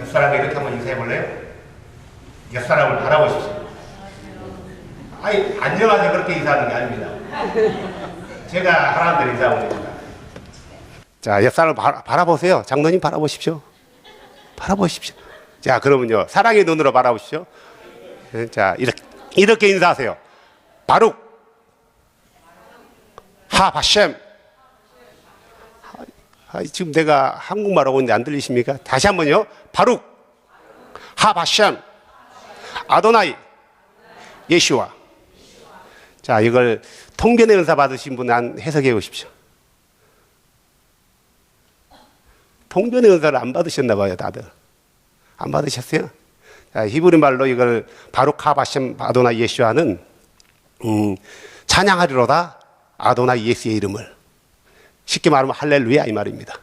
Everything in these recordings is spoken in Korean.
옆사람과 이렇게 한번 인사해 볼래요? 옆사람을 바라보십시오. 아니, 안녕하세요 그렇게 인사하는 게 아닙니다. 제가 하라는 대로 인사하면 됩니다. 자, 옆사람을 바라보세요. 장로님 바라보십시오. 바라보십시오. 자, 그러면요, 사랑의 눈으로 바라보십시오. 자, 이렇게 인사하세요. 바룩 하 바셴. 지금 내가 한국말 하고 있는데 안 들리십니까? 다시 한번요. 바룩 하 바셴 아도나이 예슈아. 자, 이걸 통변의 은사 받으신 분 한 해석해 보십시오. 통변의 은사를 안 받으셨나 봐요, 다들. 안 받으셨어요? 자, 히브리 말로 이걸 바룩 하 바셴 아도나이 예슈아는 찬양하리로다 아도나이 예수의 이름을. 쉽게 말하면 할렐루야 이 말입니다.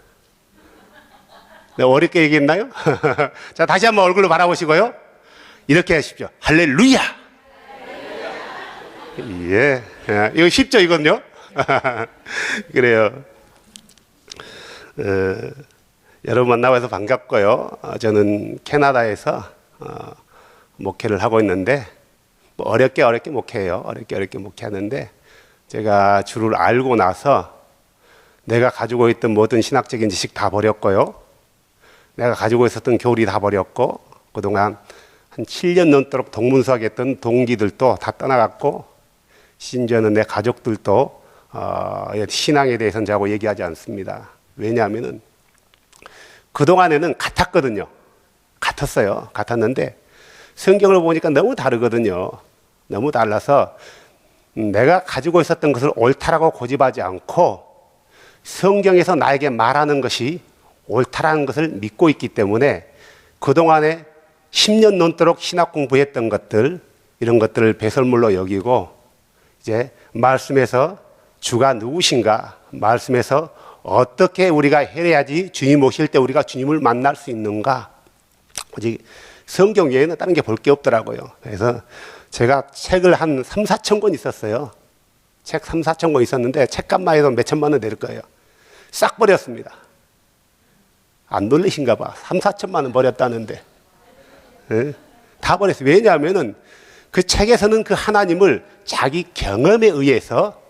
내가 어렵게 얘기했나요? 자, 다시 한번 얼굴로 바라보시고요. 이렇게 하십시오. 할렐루야. 예. 이거 쉽죠, 이건요? 그래요. 여러분 만나서 반갑고요. 저는 캐나다에서 목회를 하고 있는데, 뭐 어렵게 목회해요. 어렵게 목회하는데, 제가 주를 알고 나서 내가 가지고 있던 모든 신학적인 지식 다 버렸고요. 내가 가지고 있었던 교리 다 버렸고, 그동안 한 7년 넘도록 동문서학했던 동기들도 다 떠나갔고, 심지어는 내 가족들도 신앙에 대해서는 저하고 얘기하지 않습니다. 왜냐하면은 그동안에는 같았거든요. 같았는데 성경을 보니까 너무 다르거든요. 너무 달라서 내가 가지고 있었던 것을 옳다라고 고집하지 않고 성경에서 나에게 말하는 것이 옳다라는 것을 믿고 있기 때문에 그동안에 10년 넘도록 신학 공부했던 것들, 이런 것들을 배설물로 여기고 이제 말씀에서 주가 누구신가, 말씀에서 어떻게 우리가 해야지 주님 오실 때 우리가 주님을 만날 수 있는가, 오직 성경 외에는 다른 게 볼 게 없더라고요. 그래서 제가 책을 한 3, 4천 권 있었어요. 책 3, 4천 권 있었는데 책값만 해도 몇 천만 원 될 거예요. 싹 버렸습니다. 안 놀리신가 봐. 3, 4천만 원 버렸다는데. 네? 다 버렸어요. 왜냐하면은 그 책에서는 그 하나님을 자기 경험에 의해서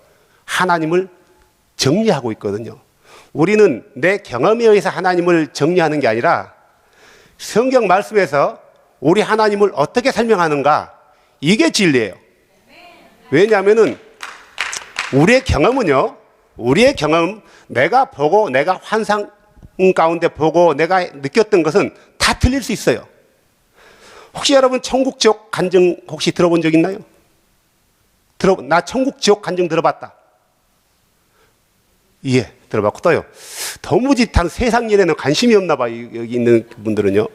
하나님을 정리하고 있거든요. 우리는 내 경험에 의해서 하나님을 정리하는 게 아니라 성경 말씀에서 우리 하나님을 어떻게 설명하는가, 이게 진리예요. 왜냐하면은 우리의 경험, 내가 보고 내가 환상 가운데 보고 내가 느꼈던 것은 다 틀릴 수 있어요. 혹시 여러분 천국 지옥 간증 혹시 들어본 적 있나요? 나 천국 지옥 간증 들어봤다. 예, 들어봤고 또요. 도무지 단 세상 일에는 관심이 없나 봐. 여기 있는 분들은요.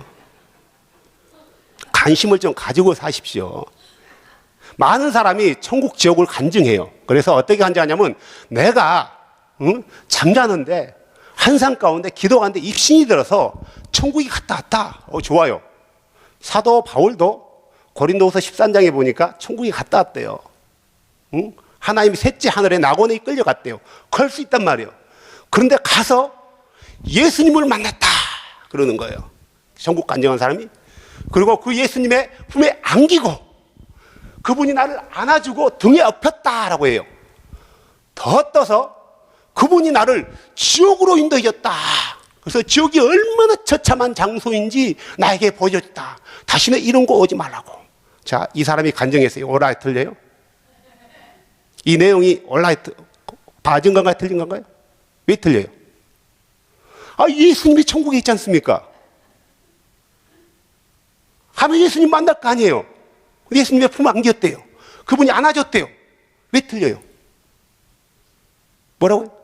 관심을 좀 가지고 사십시오. 많은 사람이 천국 지옥을 간증해요. 그래서 어떻게 간증하냐면 내가 잠자는데 환상 가운데 기도하는데 입신이 들어서 천국이 갔다 왔다. 좋아요. 사도 바울도 고린도후서 13장에 보니까 천국이 갔다 왔대요. 하나님이 셋째 하늘에 낙원에 끌려갔대요. 그럴 수 있단 말이에요. 그런데 가서 예수님을 만났다 그러는 거예요. 천국 간증한 사람이. 그리고 그 예수님의 품에 안기고 그분이 나를 안아주고 등에 업혔다라고 해요. 더 떠서 그분이 나를 지옥으로 인도해줬다. 그래서 지옥이 얼마나 처참한 장소인지 나에게 보여줬다. 다시는 이런 거 오지 말라고. 자, 이 사람이 간증했어요. 옳아요, 틀려요? 이 내용이 옳아요, 맞은 건가요, 틀린 건가요? 왜 틀려요? 예수님이 천국에 있지 않습니까? 하면 예수님 만날 거 아니에요. 예수님의 품 안겼대요. 그분이 안아줬대요. 왜 틀려요? 뭐라고요?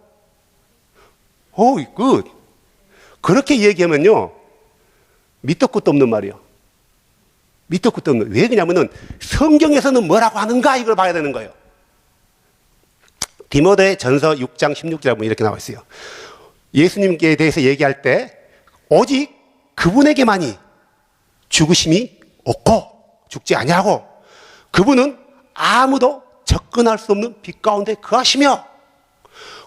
굿. 그렇게 얘기하면요, 밑도 끝도 없는 말이에요. 밑도 끝도 없는. 왜 그러냐면은 성경에서는 뭐라고 하는가 이걸 봐야 되는 거예요. 디모데 전서 6장 16절에 보면 이렇게 나와 있어요. 예수님께 대해서 얘기할 때 오직 그분에게만이 죽으심이 없고 죽지 아니하고 그분은 아무도 접근할 수 없는 빛 가운데 거하시며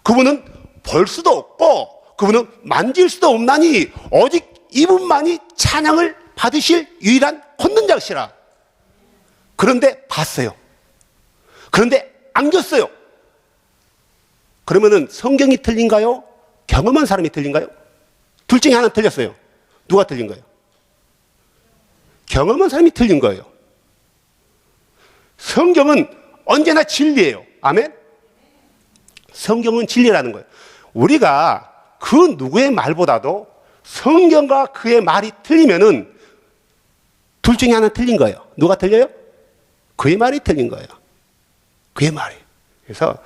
그분은 볼 수도 없고 그분은 만질 수도 없나니 오직 이분만이 찬양을 받으실 유일한 걷는 자시라. 그런데 봤어요. 그런데 안겼어요. 그러면은 성경이 틀린가요? 경험한 사람이 틀린가요? 둘 중에 하나는 틀렸어요. 누가 틀린 거예요? 경험한 사람이 틀린 거예요. 성경은 언제나 진리예요. 아멘? 성경은 진리라는 거예요. 우리가 그 누구의 말보다도 성경과 그의 말이 틀리면은 둘 중에 하나는 틀린 거예요. 누가 틀려요? 그의 말이 틀린 거예요. 그의 말이. 그래서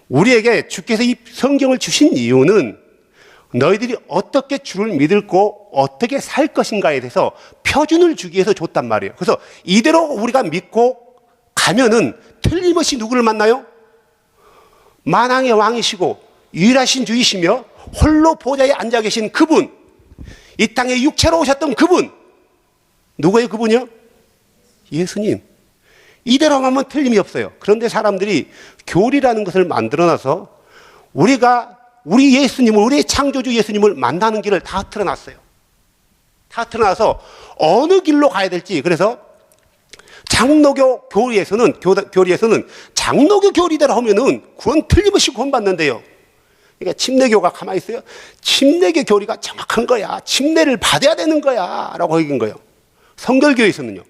우리에게 주께서 이 성경을 주신 이유는 너희들이 어떻게 주를 믿고 어떻게 살 것인가에 대해서 표준을 주기 위해서 줬단 말이에요. 그래서 이대로 우리가 믿고 가면은 틀림없이 누구를 만나요? 만왕의 왕이시고 유일하신 주이시며 홀로 보좌에 앉아 계신 그분, 이 땅에 육체로 오셨던 그분, 누구예요 그분이요? 예수님. 이대로 하면 틀림이 없어요. 그런데 사람들이 교리라는 것을 만들어놔서 우리가 우리 예수님을, 우리의 창조주 예수님을 만나는 길을 다 틀어놨어요. 다 틀어놔서 어느 길로 가야 될지. 그래서 장로교 교리에서는 장로교 교리대로 하면은 구원 틀림없이 구원받는데요. 그러니까 침례교가 가만히 있어요. 침례교 교리가 정확한 거야. 침례를 받아야 되는 거야. 라고 얘기한 거예요. 성결교에서는요.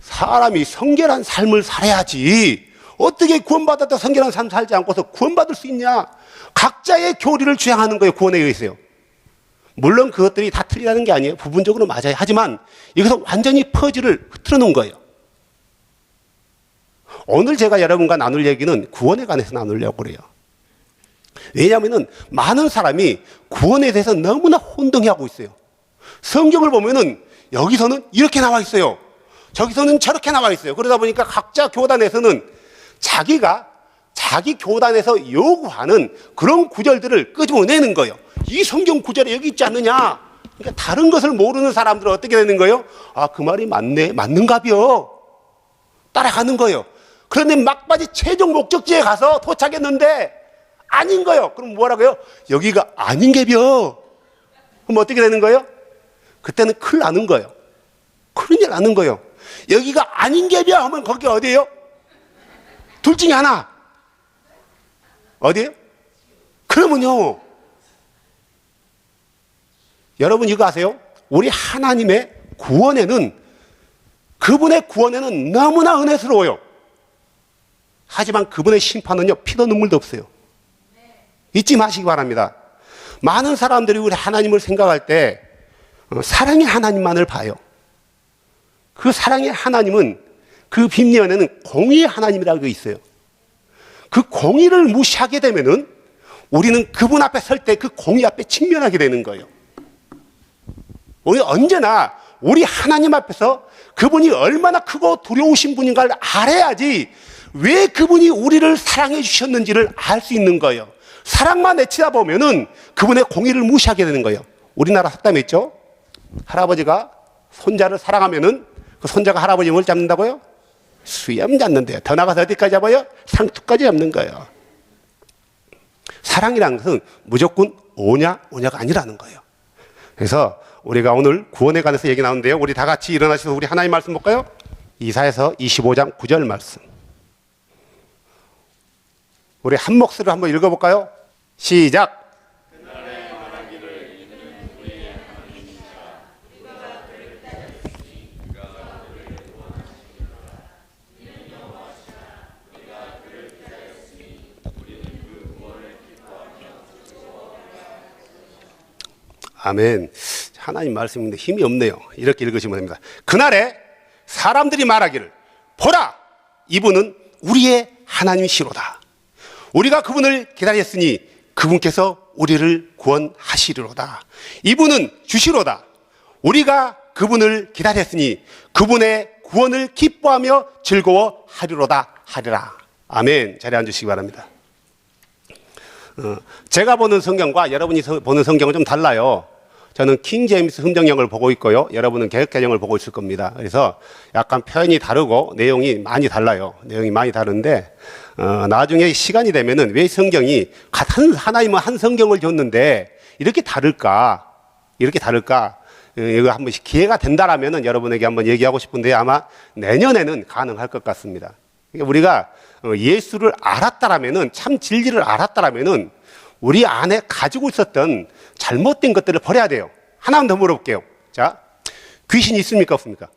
사람이 성결한 삶을 살아야지. 어떻게 구원받았다 성결한 삶 살지 않고서 구원받을 수 있냐? 각자의 교리를 주장하는 거예요. 구원에 의해서요. 물론 그것들이 다 틀리다는 게 아니에요. 부분적으로 맞아요. 하지만 여기서 완전히 퍼즐을 흐트러 놓은 거예요. 오늘 제가 여러분과 나눌 얘기는 구원에 관해서 나누려고 그래요. 왜냐하면 많은 사람이 구원에 대해서 너무나 혼동하고 있어요. 성경을 보면은 여기서는 이렇게 나와 있어요. 저기서는 저렇게 나와 있어요. 그러다 보니까 각자 교단에서는 자기가 자기 교단에서 요구하는 그런 구절들을 끄집어내는 거예요. 이 성경 구절에 여기 있지 않느냐? 그러니까 다른 것을 모르는 사람들은 어떻게 되는 거예요? 아, 그 말이 맞네. 맞는가벼. 따라가는 거예요. 그런데 막바지 최종 목적지에 가서 도착했는데 아닌 거예요. 그럼 뭐라고요? 여기가 아닌 게벼. 그럼 어떻게 되는 거예요? 그때는 큰일 나는 거예요. 큰일 나는 거예요. 여기가 아닌 게벼 하면 거기 어디예요? 둘 중에 하나. 어디예요? 그러면요. 여러분 이거 아세요? 우리 하나님의 구원에는, 그분의 구원에는 너무나 은혜스러워요. 하지만 그분의 심판은요, 피도 눈물도 없어요. 잊지 마시기 바랍니다. 많은 사람들이 우리 하나님을 생각할 때 사랑의 하나님만을 봐요. 그 사랑의 하나님은 그 빈면에는 공의의 하나님이라고 있어요. 그 공의를 무시하게 되면은 우리는 그분 앞에 설 때 그 공의 앞에 직면하게 되는 거예요. 우리 언제나 우리 하나님 앞에서 그분이 얼마나 크고 두려우신 분인가를 알아야지 왜 그분이 우리를 사랑해 주셨는지를 알 수 있는 거예요. 사랑만 내치다 보면은 그분의 공의를 무시하게 되는 거예요. 우리나라 속담에 있죠? 할아버지가 손자를 사랑하면은 그 손자가 할아버지 뭘 잡는다고요? 수염 잡는데요. 더 나가서 어디까지 잡아요? 상투까지 잡는 거예요. 사랑이라는 것은 무조건 오냐가 아니라는 거예요. 그래서 우리가 오늘 구원에 관해서 얘기 나오는데요. 우리 다 같이 일어나셔서 우리 하나님 말씀 볼까요? 이사야서 25장 9절 말씀. 우리 한 목소리로 한번 읽어볼까요? 시작. 아멘. 하나님 말씀인데 힘이 없네요. 이렇게 읽으시면 됩니다. 그날에 사람들이 말하기를 보라, 이분은 우리의 하나님이시로다. 우리가 그분을 기다렸으니 그분께서 우리를 구원하시리로다. 이분은 주시로다. 우리가 그분을 기다렸으니 그분의 구원을 기뻐하며 즐거워하리로다 하리라. 아멘. 자리에 앉으시기 바랍니다. 제가 보는 성경과 여러분이 보는 성경은 좀 달라요. 저는 킹 제임스 흥정역을 보고 있고요. 여러분은 개역개정을 보고 있을 겁니다. 그래서 약간 표현이 다르고 내용이 많이 달라요. 내용이 많이 다른데 나중에 시간이 되면은 왜 성경이 하나님은 한 성경을 줬는데 이렇게 다를까? 이렇게 다를까? 이거 한 번씩 기회가 된다라면은 여러분에게 한번 얘기하고 싶은데 아마 내년에는 가능할 것 같습니다. 그러니까 우리가 예수를 알았다라면은 참 진리를 알았다라면은 우리 안에 가지고 있었던 잘못된 것들을 버려야 돼요. 하나만 더 물어볼게요. 자, 귀신이 있습니까? 없습니까?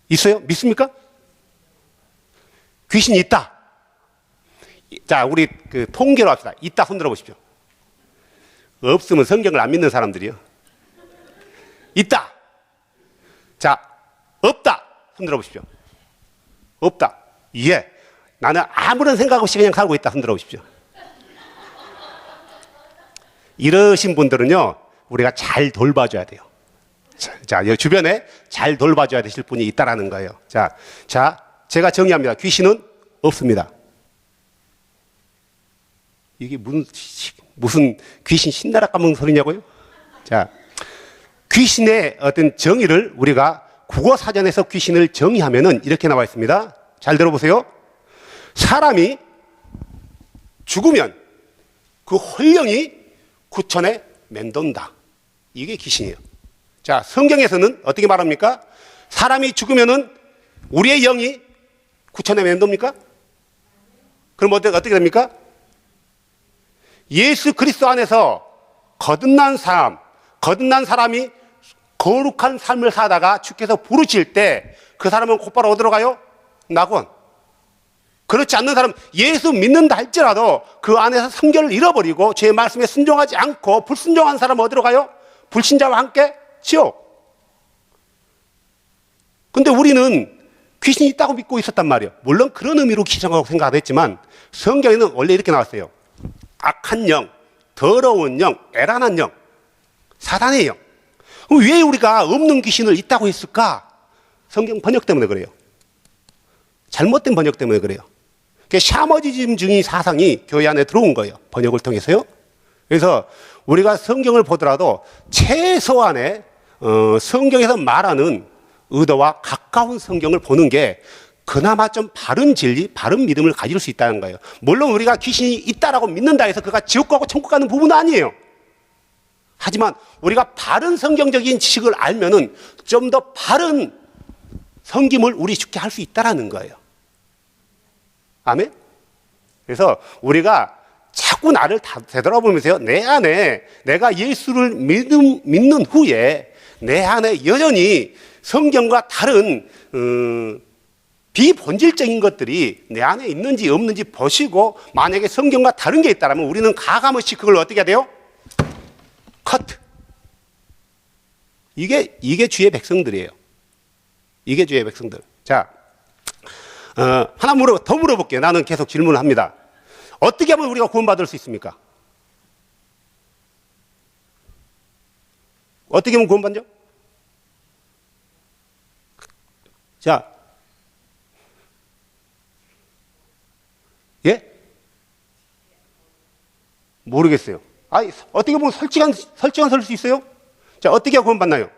있어요? 믿습니까? 귀신이 있다. 자, 우리 통계로 합시다. 있다 손 들어보십시오. 없으면 성경을 안 믿는 사람들이요. 있다. 자, 없다. 손 들어보십시오. 없다. 예. 나는 아무런 생각 없이 그냥 살고 있다. 손 들어보십시오. 이러신 분들은요, 우리가 잘 돌봐줘야 돼요. 자, 여기 주변에 잘 돌봐줘야 되실 분이 있다라는 거예요. 자, 제가 정의합니다. 귀신은 없습니다. 이게 무슨 귀신 신나라 까먹는 소리냐고요? 자, 귀신의 어떤 정의를 우리가 국어 사전에서 귀신을 정의하면은 이렇게 나와 있습니다. 잘 들어보세요. 사람이 죽으면 그 혼령이 구천에 맴돈다. 이게 귀신이에요. 자, 성경에서는 어떻게 말합니까? 사람이 죽으면은 우리의 영이 구천에 맴돕니까? 그럼 어떻게 됩니까? 예수 그리스도 안에서 거듭난 사람이 거룩한 삶을 사다가 주께서 부르실 때 그 사람은 곧바로 어디로 가요? 낙원. 그렇지 않는 사람, 예수 믿는다 할지라도 그 안에서 성결을 잃어버리고 제 말씀에 순종하지 않고 불순종한 사람은 어디로 가요? 불신자와 함께 지옥. 근데 우리는 귀신이 있다고 믿고 있었단 말이에요. 물론 그런 의미로 귀신이라고 생각했지만 성경에는 원래 이렇게 나왔어요. 악한 영, 더러운 영, 애란한 영, 사단의 영. 그럼 왜 우리가 없는 귀신을 있다고 했을까? 성경 번역 때문에 그래요. 잘못된 번역 때문에 그래요. 샤머니즘주의 사상이 교회 안에 들어온 거예요. 번역을 통해서요. 그래서 우리가 성경을 보더라도 최소한의 성경에서 말하는 의도와 가까운 성경을 보는 게 그나마 좀 바른 진리, 바른 믿음을 가질 수 있다는 거예요. 물론 우리가 귀신이 있다라고 믿는다 해서 그가 지옥 가고 천국 가는 부분은 아니에요. 하지만 우리가 바른 성경적인 지식을 알면은 좀 더 바른 섬김을 우리 쉽게 할 수 있다라는 거예요. 아멘? 그래서 우리가 자꾸 나를 되돌아보면서요, 내 안에 내가 예수를 믿는 후에 내 안에 여전히 성경과 다른 비본질적인 것들이 내 안에 있는지 없는지 보시고 만약에 성경과 다른 게 있다면 우리는 가감없이 그걸 어떻게 해야 돼요? 커트. 이게 주의 백성들이에요. 이게 주의 백성들. 자, 하나 더 물어볼게요. 나는 계속 질문을 합니다. 어떻게 하면 우리가 구원받을 수 있습니까? 어떻게 하면 구원받죠? 자, 예? 모르겠어요. 어떻게 보면 설치간 설 수 있어요? 자, 어떻게 하고 구원받나요?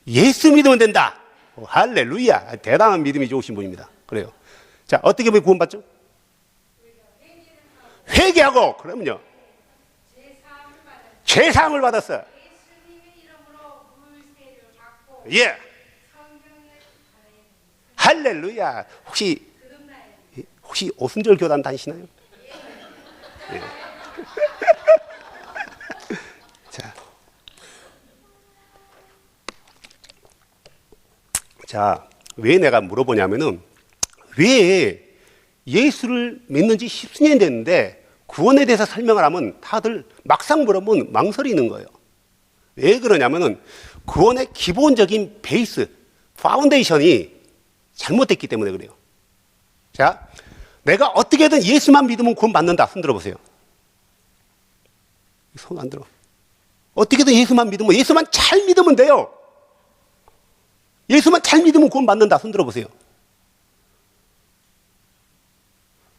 예수 믿으면 된다. 할렐루야. 대단한 믿음이 좋으신 분입니다. 그래요. 자, 어떻게 하면 구원받죠? 회개하고, 그럼요. 죄사함을 받았어요. 예. 할렐루야. 혹시 오순절 교단 다니시나요? 예. 자, 왜 내가 물어보냐면은, 왜 예수를 믿는 지 10수년 됐는데 구원에 대해서 설명을 하면 다들 막상 물어보면 망설이는 거예요. 왜 그러냐면은 구원의 기본적인 베이스, 파운데이션이 잘못됐기 때문에 그래요. 자, 내가 어떻게든 예수만 믿으면 구원 받는다. 손 들어보세요. 손 안 들어. 어떻게든 예수만 믿으면, 예수만 잘 믿으면 돼요. 예수만 잘 믿으면 구원 받는다. 손 들어보세요.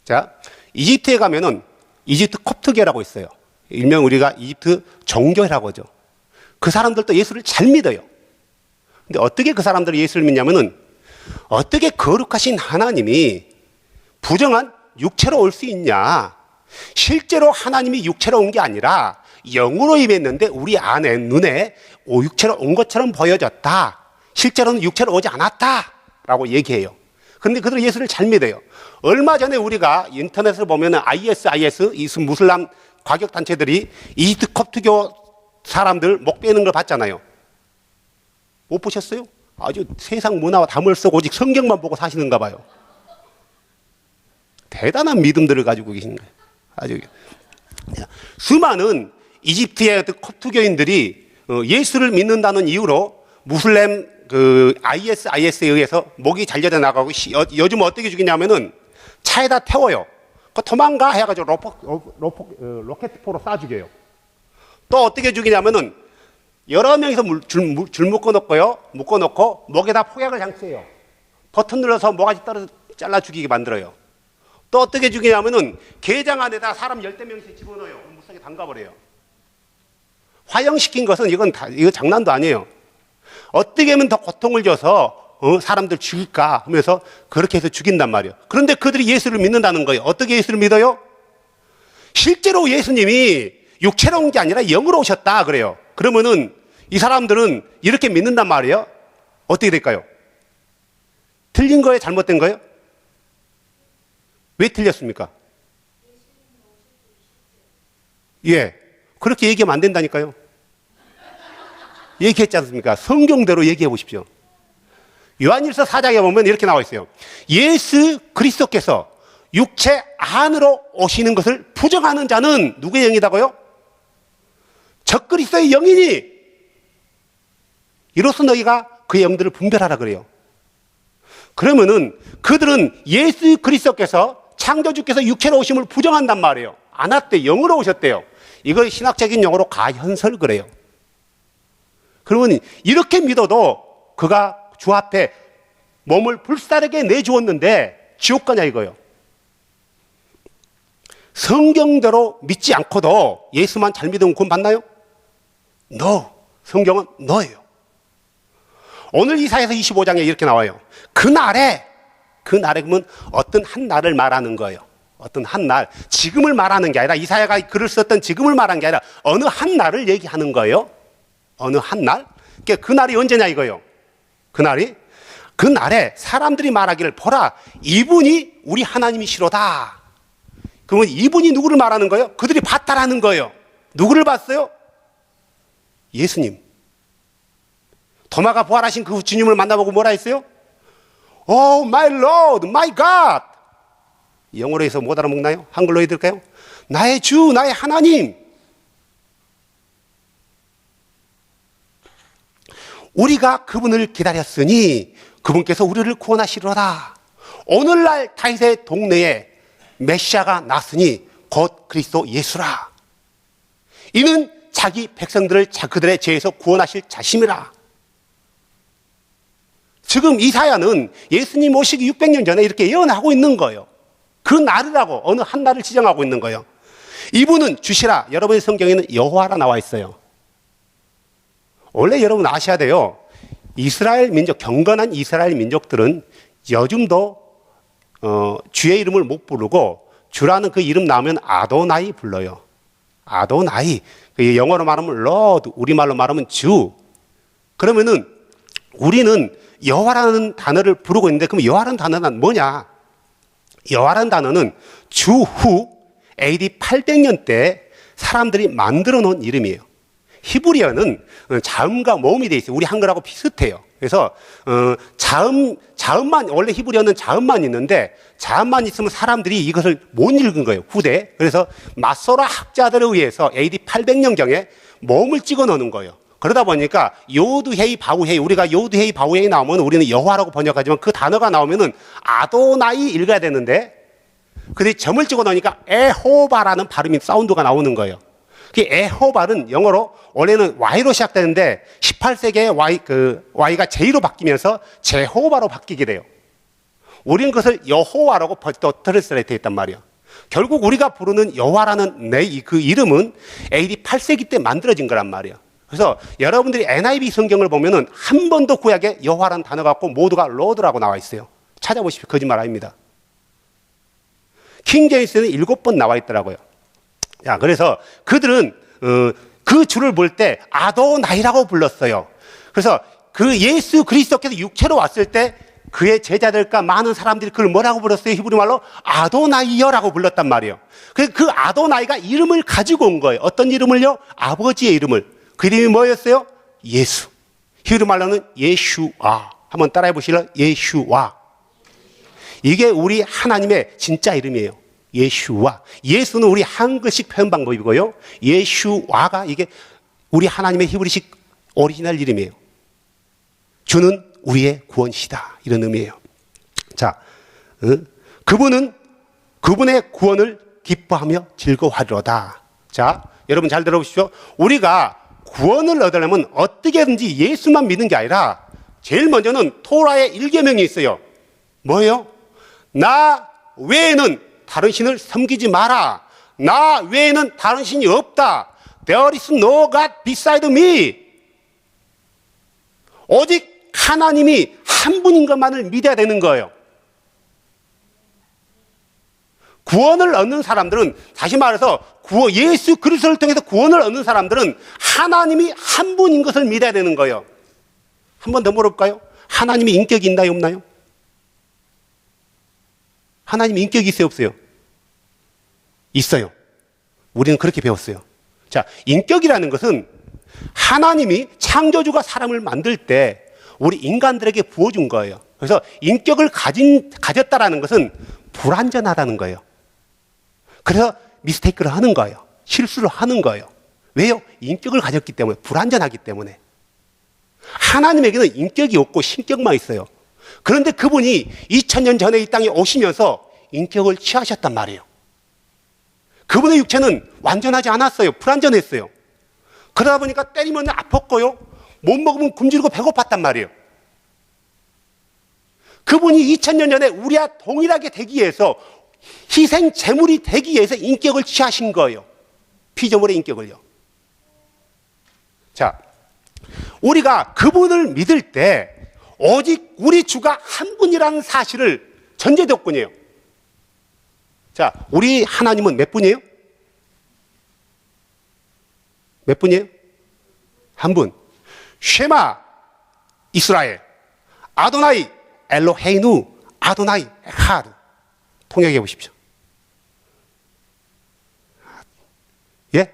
자, 이집트에 가면은 이집트 콥트계라고 있어요. 일명 우리가 이집트 종교라고 하죠. 그 사람들도 예수를 잘 믿어요. 근데 어떻게 그 사람들이 예수를 믿냐면은 어떻게 거룩하신 하나님이 부정한 육체로 올 수 있냐. 실제로 하나님이 육체로 온 게 아니라 영으로 임했는데 우리 안에 눈에 육체로 온 것처럼 보여졌다. 실제로는 육체로 오지 않았다 라고 얘기해요. 그런데 그들은 예수를 잘 믿어요. 얼마 전에 우리가 인터넷을 보면 IS 이 무슬람 과격단체들이 이집트 kop트교 사람들 목 베는 걸 봤잖아요. 못 보셨어요? 아주 세상 문화와 담을 쓰고 오직 성경만 보고 사시는가 봐요. 대단한 믿음들을 가지고 계시는 거예요. 아주 수많은 이집트의 kop트교인들이 예수를 믿는다는 이유로 무슬림 IS에 의해서 목이 잘려져 나가고 요즘 어떻게 죽이냐면은 차에다 태워요. 그 도망가 해가지고 로켓포로 쏴 죽여요. 또 어떻게 죽이냐면은 여러 명이서 줄 묶어놓고요. 묶어놓고 목에다 폭약을 장치해요. 버튼 눌러서 모가지 떨어져 잘라 죽이게 만들어요. 또 어떻게 죽이냐면은 게장 안에다 사람 10명씩 집어넣어요. 무쌍에 담가버려요. 화형시킨 것은 이거 장난도 아니에요. 어떻게 하면 더 고통을 줘서 사람들 죽일까 하면서 그렇게 해서 죽인단 말이에요. 그런데 그들이 예수를 믿는다는 거예요. 어떻게 예수를 믿어요? 실제로 예수님이 육체로 온 게 아니라 영으로 오셨다 그래요. 그러면은 이 사람들은 이렇게 믿는단 말이에요. 어떻게 될까요? 틀린 거예요? 잘못된 거예요? 왜 틀렸습니까? 예, 그렇게 얘기하면 안 된다니까요. 얘기했지 않습니까? 성경대로 얘기해 보십시오. 요한일서 4장에 보면 이렇게 나와 있어요. 예수 그리스도께서 육체 안으로 오시는 것을 부정하는 자는 누구의 영이다고요? 적그리스도의 영이니 이로써 너희가 그의 영들을 분별하라 그래요. 그러면은 그들은 예수 그리스도께서 창조주께서 육체로 오심을 부정한단 말이에요. 안 왔대. 영으로 오셨대요. 이걸 신학적인 용어로 가현설 그래요. 그러면 이렇게 믿어도 그가 주 앞에 몸을 불사르게 내주었는데 지옥 가냐 이거예요. 성경대로 믿지 않고도 예수만 잘 믿으면 구원 받나요? No. 성경은 no예요. 오늘 이사야서 25장에 이렇게 나와요. 그날에 그러면 어떤 한 날을 말하는 거예요. 어떤 한 날, 지금을 말하는 게 아니라 이사야가 글을 썼던 지금을 말하는 게 아니라 어느 한 날을 얘기하는 거예요. 어느 한 날? 그러니까 그 날이 언제냐 이거예요. 그 날에 사람들이 말하기를 보라 이분이 우리 하나님이시로다. 그러면 이분이 누구를 말하는 거예요? 그들이 봤다라는 거예요. 누구를 봤어요? 예수님. 도마가 부활하신 그 주님을 만나보고 뭐라 했어요? Oh my Lord, my God. 영어로 해서 못 알아먹나요? 한글로 해드릴까요? 나의 주, 나의 하나님. 우리가 그분을 기다렸으니 그분께서 우리를 구원하시리로다. 오늘날 다윗의 동네에 메시아가 났으니 곧 그리스도 예수라. 이는 자기 백성들을 그들의 죄에서 구원하실 자심이라. 지금 이사야는 예수님 오시기 600년 전에 이렇게 예언하고 있는 거예요. 그 날이라고 어느 한 날을 지정하고 있는 거예요. 이분은 주시라. 여러분의 성경에는 여호와라 나와 있어요. 원래 여러분 아셔야 돼요. 이스라엘 민족, 경건한 이스라엘 민족들은 요즘도 주의 이름을 못 부르고 주라는 그 이름 나오면 아도나이 불러요. 아도나이. 영어로 말하면 Lord, 우리말로 말하면 주. 그러면은 우리는 여호와라는 단어를 부르고 있는데 그럼 여호와라는 단어는 뭐냐? 여호와라는 단어는 주후 AD 800년대 사람들이 만들어 놓은 이름이에요. 히브리어는 자음과 모음이 돼 있어요. 우리 한글하고 비슷해요. 그래서 자음만, 원래 히브리어는 자음만 있는데 자음만 있으면 사람들이 이것을 못 읽은 거예요. 후대. 그래서 마소라 학자들에 의해서 AD 800년경에 모음을 찍어 놓는 거예요. 그러다 보니까 요드헤이 바우헤이, 우리가 요드헤이 바우헤이 나오면 우리는 여호와라고 번역하지만 그 단어가 나오면은 아도나이 읽어야 되는데 근데 점을 찍어 놓으니까 에호바라는 발음이 사운드가 나오는 거예요. 그 에호바는 영어로 원래는 Y로 시작되는데 18세기에 Y가 J로 바뀌면서 제호바로 바뀌게 돼요. 우리는 그것을 여호와라고 또 트랜스레이트 했단 말이에요. 결국 우리가 부르는 여호와라는 그 이름은 AD 8세기 때 만들어진 거란 말이에요. 그래서 여러분들이 NIV 성경을 보면은 한 번도 구약에 여호와라는 단어 갖고 모두가 로드라고 나와 있어요. 찾아보십시오. 거짓말 아닙니다. 킹제임스는 7번 나와 있더라고요. 자, 그래서 그들은 그 주를 볼 때 아도나이라고 불렀어요. 그래서 그 예수 그리스도께서 육체로 왔을 때 그의 제자들과 많은 사람들이 그걸 뭐라고 불렀어요? 히브리 말로 아도나이여라고 불렀단 말이에요. 그래서 그 아도나이가 이름을 가지고 온 거예요. 어떤 이름을요? 아버지의 이름을. 그 이름이 뭐였어요? 예수. 히브리 말로는 예슈아. 한번 따라해 보실래요? 예슈아. 이게 우리 하나님의 진짜 이름이에요. 예슈아. 예수는 우리 한글식 표현 방법이고요. 예슈아가 이게 우리 하나님의 히브리식 오리지널 이름이에요. 주는 우리의 구원이시다. 이런 의미예요. 자, 그분은 그분의 구원을 기뻐하며 즐거워하리로다. 자, 여러분 잘 들어보십시오. 우리가 구원을 얻으려면 어떻게든지 예수만 믿는 게 아니라 제일 먼저는 토라의 1계명이 있어요. 뭐예요? 나 외에는 다른 신을 섬기지 마라. 나 외에는 다른 신이 없다. There is no God beside me. 오직 하나님이 한 분인 것만을 믿어야 되는 거예요. 구원을 얻는 사람들은, 다시 말해서 예수 그리스도를 통해서 구원을 얻는 사람들은 하나님이 한 분인 것을 믿어야 되는 거예요. 한 번 더 물어볼까요? 하나님이 인격이 있나요, 없나요? 하나님이 인격이 있어요, 없어요? 있어요. 우리는 그렇게 배웠어요. 자, 인격이라는 것은 하나님이 창조주가 사람을 만들 때 우리 인간들에게 부어준 거예요. 그래서 인격을 가졌다라는 것은 불완전하다는 거예요. 그래서 미스테이크를 하는 거예요. 실수를 하는 거예요. 왜요? 인격을 가졌기 때문에, 불완전하기 때문에. 하나님에게는 인격이 없고 신격만 있어요. 그런데 그분이 2000년 전에 이 땅에 오시면서 인격을 취하셨단 말이에요. 그분의 육체는 완전하지 않았어요. 불완전했어요. 그러다 보니까 때리면 아팠고요. 못 먹으면 굶주리고 배고팠단 말이에요. 그분이 2000년 전에 우리와 동일하게 되기 위해서, 희생 제물이 되기 위해서 인격을 취하신 거예요. 피조물의 인격을요. 자, 우리가 그분을 믿을 때 오직 우리 주가 한 분이라는 사실을 전제조건이에요. 자, 우리 하나님은 몇 분이에요? 몇 분이에요? 한 분. 쉐마 이스라엘, 아도나이 엘로헤이누, 아도나이 에카드. 통역해 보십시오. 예?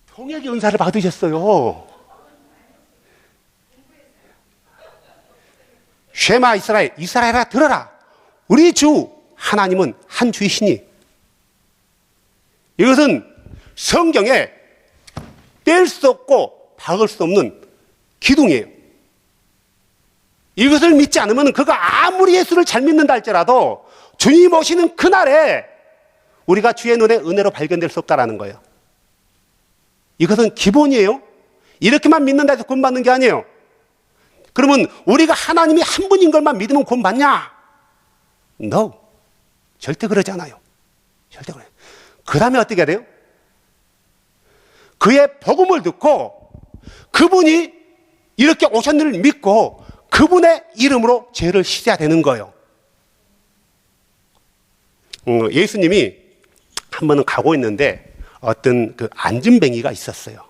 통역의 은사를 받으셨어요. 쉐마 이스라엘, 이스라엘아 들어라. 우리 주 하나님은 한 주이시니. 이것은 성경에 뗄 수 없고 박을 수 없는 기둥이에요. 이것을 믿지 않으면 그가 아무리 예수를 잘 믿는다 할지라도 주님 오시는 그날에 우리가 주의 눈에 은혜로 발견될 수 없다라는 거예요. 이것은 기본이에요. 이렇게만 믿는다 해서 구원받는 게 아니에요. 그러면 우리가 하나님이 한 분인 것만 믿으면 구원받냐? No. 절대 그러지 않아요. 절대 그래요. 그 다음에 어떻게 해야 돼요? 그의 복음을 듣고 그분이 이렇게 오셨는을 믿고 그분의 이름으로 죄를 씻어야 되는 거예요. 예수님이 한 번은 가고 있는데 어떤 그 안진뱅이가 있었어요.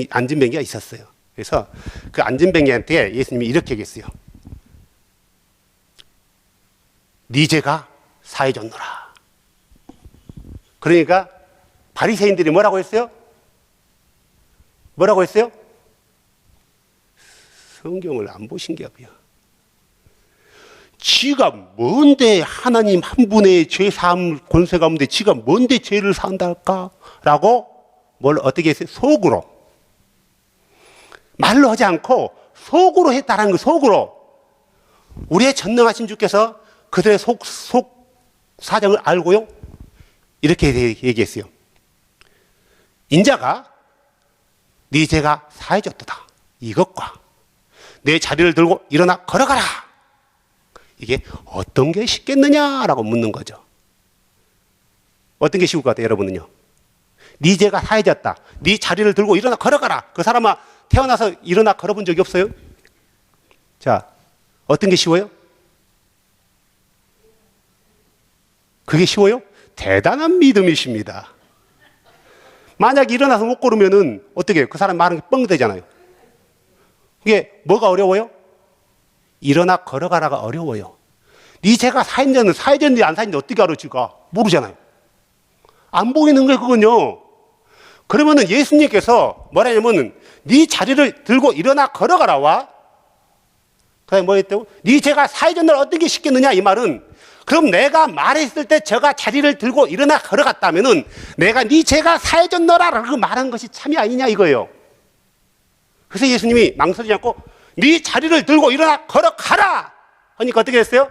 안진뱅이가 있었어요. 그래서 그 안진뱅이한테 예수님이 이렇게 얘기했어요. 네 죄가 사해졌노라. 그러니까 바리새인들이 뭐라고 했어요? 뭐라고 했어요? 성경을 안 보신 게 없어요. 지가 뭔데 하나님 한 분의 죄 사함 권세가 없는데 지가 뭔데 죄를 사한다 할까? 라고 뭘 어떻게 했어요? 속으로. 말로 하지 않고 속으로 했다라는 거, 속으로. 우리의 전능하신 주께서 그들의 속 사정을 알고요. 이렇게 얘기했어요. 인자가 네 죄가 사해졌도다. 이것과 내 자리를 들고 일어나 걸어가라. 이게 어떤 게 쉽겠느냐라고 묻는 거죠. 어떤 게 쉬울 것 같아요, 여러분은요? 네 죄가 사해졌다. 네 자리를 들고 일어나 걸어가라. 그 사람아 태어나서 일어나 걸어본 적이 없어요? 자, 어떤 게 쉬워요? 그게 쉬워요? 대단한 믿음이십니다. 만약 일어나서 못 걸으면은 어떻게 해요? 그 사람 말은 뻥 되잖아요. 그게 뭐가 어려워요? 일어나 걸어가라가 어려워요. 네 죄가 사해졌는지 안 사해졌는지 어떻게 알아 지가? 모르잖아요. 안 보이는 거예요, 그건요. 그러면은 예수님께서 뭐라냐면은 네 자리를 들고 일어나 걸어가라와 그다음에 뭐 했다고? 네 죄가 사해졌는지 어떻게 쉽겠느냐 이 말은 그럼 내가 말했을 때 저가 자리를 들고 일어나 걸어갔다면은 내가 네 죄가 사해졌노라라고 말한 것이 참이 아니냐 이거예요. 그래서 예수님이 망설이지 않고 네 자리를 들고 일어나 걸어가라 하니까 어떻게 됐어요?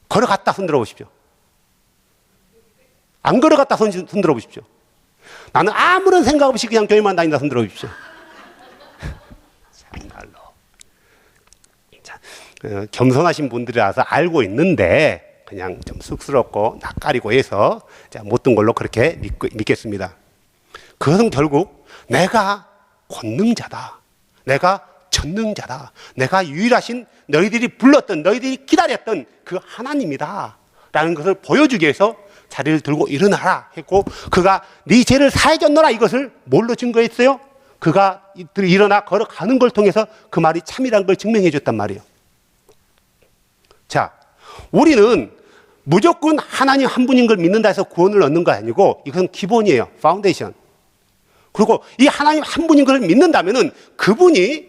걸어갔다 손 들어보십시오. 안 걸어갔다 손 들어보십시오. 나는 아무런 생각 없이 그냥 교회만 다닌다 손 들어보십시오. 참말로. 자, 겸손하신 분들이라서 알고 있는데 그냥 좀 쑥스럽고 낯가리고 해서 못 든 걸로 그렇게 믿겠습니다. 그것은 결국 내가 권능자다. 내가 전능자다. 내가 유일하신 너희들이 불렀던 너희들이 기다렸던 그 하나님이다 라는 것을 보여주기 위해서 자리를 들고 일어나라 했고 그가 네 죄를 사해졌노라 이것을 뭘로 증거했어요? 그가 일어나 걸어가는 걸 통해서 그 말이 참이라는 걸 증명해 줬단 말이에요. 자, 우리는 무조건 하나님 한 분인 걸 믿는다 해서 구원을 얻는 거 아니고 이건 기본이에요. 파운데이션. 그리고 이 하나님 한 분인 걸 믿는다면은 그분이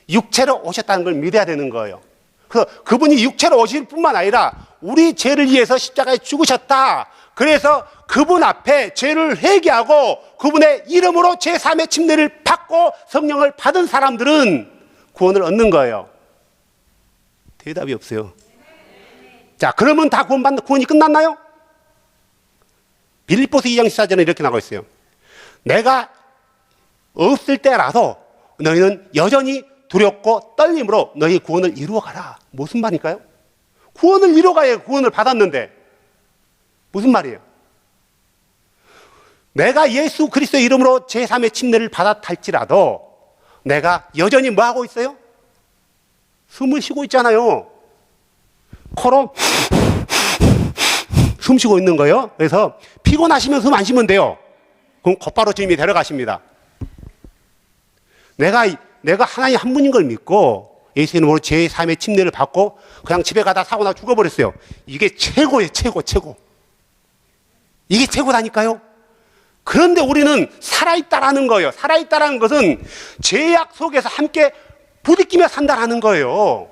육체로 오셨다는 걸 믿어야 되는 거예요. 그래서 그분이 육체로 오실 뿐만 아니라 우리 죄를 위해서 십자가에 죽으셨다. 그래서 그분 앞에 죄를 회개하고 그분의 이름으로 제3의 침례를 받고 성령을 받은 사람들은 구원을 얻는 거예요. 대답이 없어요. 자, 그러면 다 구원이 끝났나요? 빌립보서 2장 14절에 이렇게 나와 있어요. 내가 없을 때라도 너희는 여전히 두렵고 떨림으로 너희 구원을 이루어가라. 무슨 말일까요? 구원을 이루어가야 구원을 받았는데 무슨 말이에요? 내가 예수 그리스도의 이름으로 제3의 침례를 받았다 할지라도 내가 여전히 뭐 하고 있어요? 숨을 쉬고 있잖아요. 코로 숨 쉬고 있는 거예요. 그래서 피곤하시면 숨 안 쉬면 돼요. 그럼 곧바로 주님이 데려가십니다. 내가 하나님 한 분인 걸 믿고 예수 이름으로 제3의 침례를 받고 그냥 집에 가다 사고나 죽어버렸어요. 이게 최고예요. 최고. 이게 최고다니까요. 그런데 우리는 살아있다라는 거예요. 살아있다라는 것은 죄악 속에서 함께 부딪히며 산다라는 거예요.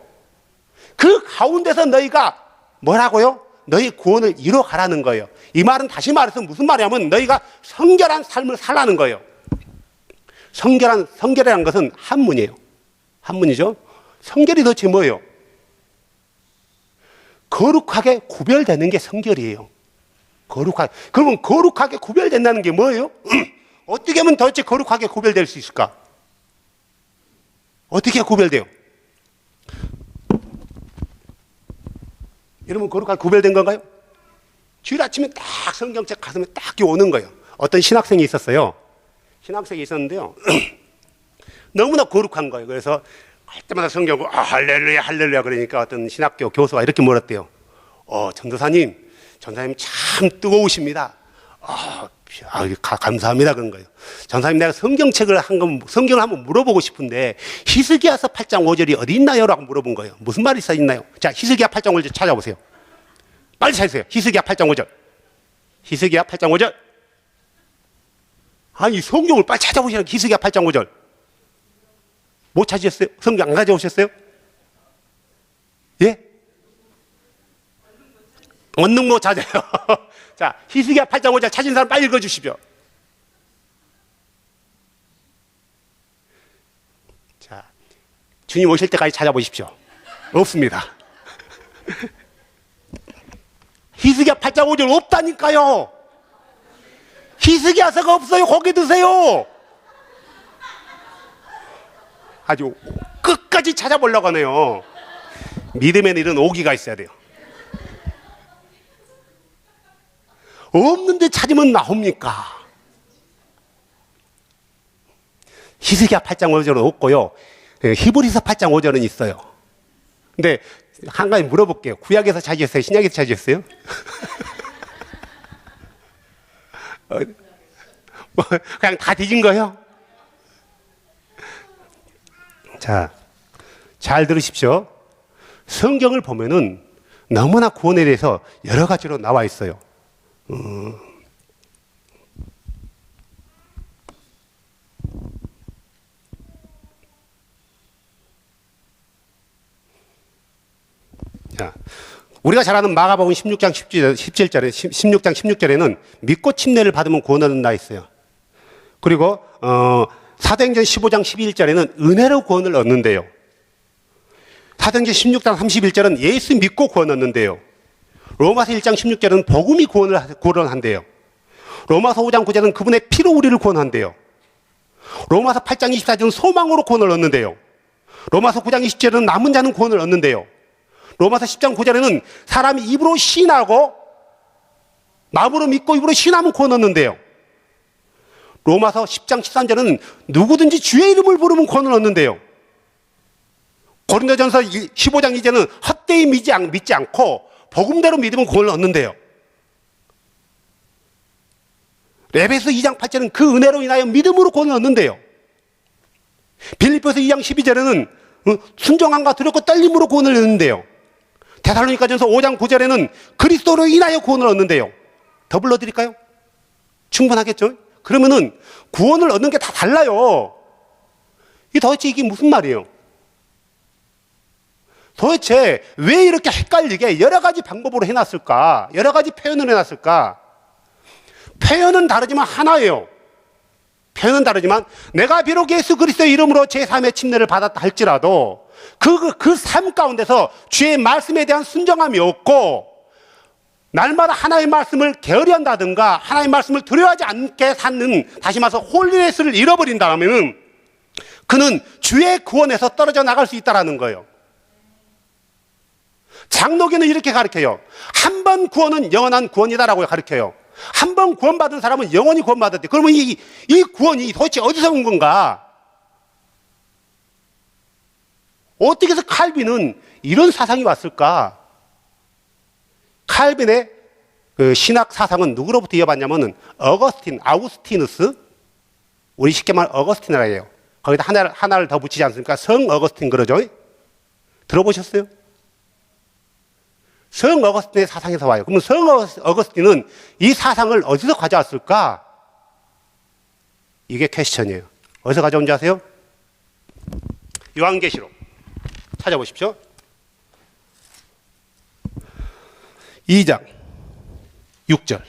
그 가운데서 너희가 뭐라고요? 너희 구원을 이뤄가라는 거예요. 이 말은 다시 말해서 무슨 말이냐면 너희가 성결한 삶을 살라는 거예요. 성결이라는 것은 한문이에요. 한문이죠. 성결이 도대체 뭐예요? 거룩하게 구별되는 게 성결이에요. 그러면 거룩하게 구별된다는 게 뭐예요? 어떻게 하면 도대체 거룩하게 구별될 수 있을까? 어떻게 구별돼요? 여러분 거룩하게 구별된 건가요? 주일 아침에 딱 성경책 가슴에 딱 오는 거예요. 어떤 신학생이 있었어요. 신학생이 있었는데요. 너무나 거룩한 거예요. 그래서 할 때마다 성경 할렐루야 할렐루야 그러니까 어떤 신학교 교수가 이렇게 물었대요. 전도사님 참 뜨거우십니다. 감사합니다 그런 거예요. 전사님 내가 성경을 한번 물어보고 싶은데 히스기야서 8장 5절이 어디 있나요? 라고 물어본 거예요. 무슨 말이 써 있나요? 자, 히스기야 8장 5절 찾아보세요. 빨리 찾으세요. 히스기야 8장 5절. 히스기야 8장 5절. 아니 성경을 빨리 찾아보시라고. 히스기야 8장 5절. 못 찾으셨어요? 성경 안 가져오셨어요? 예? 언능 못 찾아요. 자, 히스기야 8장 5절 찾은 사람 빨리 읽어주십시오. 자, 주님 오실 때까지 찾아보십시오. 없습니다. 히스기야 8장 5절 없다니까요. 히스기야서가 없어요. 거기 드세요. 아주 끝까지 찾아보려고 하네요. 믿음에는 이런 오기가 있어야 돼요. 없는데 찾으면 나옵니까? 히스기야 8장 5절은 없고요. 히브리서 8장 5절은 있어요. 근데 한 가지 물어볼게요. 구약에서 찾으셨어요? 신약에서 찾으셨어요? 그냥 다 뒤진 거예요? 자, 잘 들으십시오. 성경을 보면은 너무나 구원에 대해서 여러 가지로 나와 있어요. 자, 우리가 잘 아는 마가복음 16장 16절에는 믿고 침례를 받으면 구원 얻는다 했어요. 그리고 사도행전 15장 11절에는 은혜로 구원을 얻는데요. 사도행전 16장 31절은 예수 믿고 구원 얻는데요. 로마서 1장 16절은 복음이 구원한대요. 로마서 5장 9절은 그분의 피로 우리를 구원한대요. 로마서 8장 24절은 소망으로 구원을 얻는데요. 로마서 9장 20절은 남은 자는 구원을 얻는데요. 로마서 10장 9절에는 사람이 입으로 시인하고 마음으로 믿고 입으로 시인하면 구원 얻는데요. 로마서 10장 13절은 누구든지 주의 이름을 부르면 구원을 얻는데요. 고린도전서 15장 2절은 헛되이 믿지 않고 복음대로 믿으면 구원을 얻는데요. 에베소 2장 8절은 그 은혜로 인하여 믿음으로 구원을 얻는데요. 빌립보서 2장 12절에는 순종함과 두렵고 떨림으로 구원을 얻는데요. 데살로니가전서 5장 9절에는 그리스도로 인하여 구원을 얻는데요. 더 불러드릴까요? 충분하겠죠? 그러면은 구원을 얻는 게 다 달라요. 도대체 이게 무슨 말이에요? 도대체 왜 이렇게 헷갈리게 여러 가지 방법으로 해놨을까? 여러 가지 표현을 해놨을까? 표현은 다르지만 하나예요. 표현은 다르지만 내가 비록 예수 그리스도의 이름으로 제3의 침례를 받았다 할지라도 그 삶 가운데서 주의 말씀에 대한 순종함이 없고 날마다 하나님의 말씀을 게으리한다든가 하나님의 말씀을 두려워하지 않게 사는, 다시 말해서 홀리네스를 잃어버린다면 그는 주의 구원에서 떨어져 나갈 수 있다는 거예요. 장로교는 이렇게 가르쳐요. 한 번 구원은 영원한 구원이다라고 가르쳐요. 한 번 구원받은 사람은 영원히 구원받았대. 그러면 이 구원이 도대체 어디서 온 건가? 어떻게 해서 칼빈은 이런 사상이 왔을까? 칼빈의 그 신학 사상은 누구로부터 이어받냐면은 아우구스티누스, 우리 쉽게 말 어거스틴이라 해요. 거기다 하나를 더 붙이지 않습니까? 성 어거스틴 그러죠? 들어보셨어요? 성 어거스틴의 사상에서 와요. 그러면 성 어거스틴은 이 사상을 어디서 가져왔을까? 이게 퀘스천이에요. 어디서 가져온지 아세요? 요한계시록 찾아보십시오. 2장 6절.